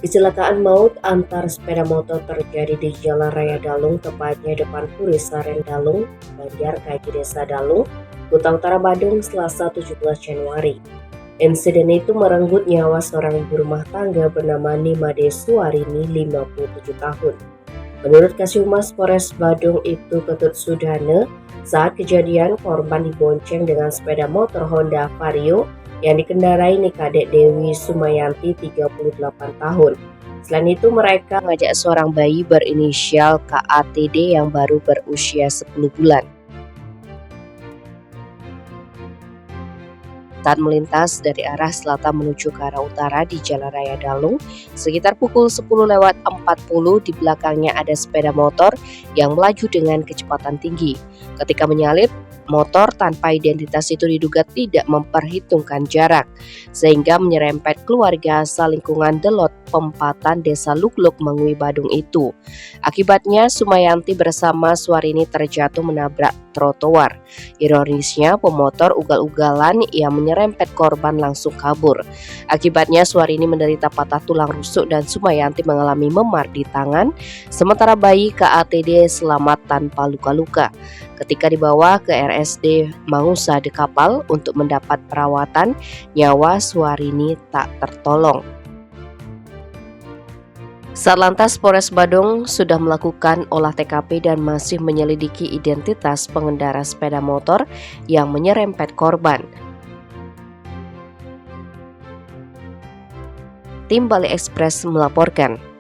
Kecelakaan maut antar sepeda motor terjadi di Jalan Raya Dalung, tepatnya depan Puri Saren Dalung, Banjar Kaji Desa Dalung, Kuta Utara Badung, Selasa 17 Januari. Insiden itu merenggut nyawa seorang ibu rumah tangga bernama Nimade Suarini, 57 tahun. Menurut Kasihumas Polres Badung itu Ketut Sudane, saat kejadian korban dibonceng dengan sepeda motor Honda Vario yang dikendarai Nikadek Dewi Sumayanti 38 tahun. Selain itu mereka mengajak seorang bayi berinisial KATD yang baru berusia 10 bulan. Saat melintas dari arah selatan menuju ke arah utara di Jalan Raya Dalung, sekitar pukul 10.40 di belakangnya ada sepeda motor yang melaju dengan kecepatan tinggi. Ketika menyalip, motor tanpa identitas itu diduga tidak memperhitungkan jarak, sehingga menyerempet keluarga asal lingkungan Delot, Pempatan, Desa Lugluk, Mengui, Badung itu. Akibatnya, Sumayanti bersama Suarini terjatuh menabrak trotoar. Ironisnya, pemotor ugal-ugalan yang menyerempet korban langsung kabur. Akibatnya, Suarini menderita patah tulang rusuk dan Sumayanti mengalami memar di tangan, sementara bayi KATD selamat tanpa luka-luka. Ketika dibawa ke RSD Mangusa de Kapal untuk mendapat perawatan, nyawa Suarini tak tertolong. Satlantas Polres Badung sudah melakukan olah TKP dan masih menyelidiki identitas pengendara sepeda motor yang menyerempet korban. Tim Bali Express melaporkan.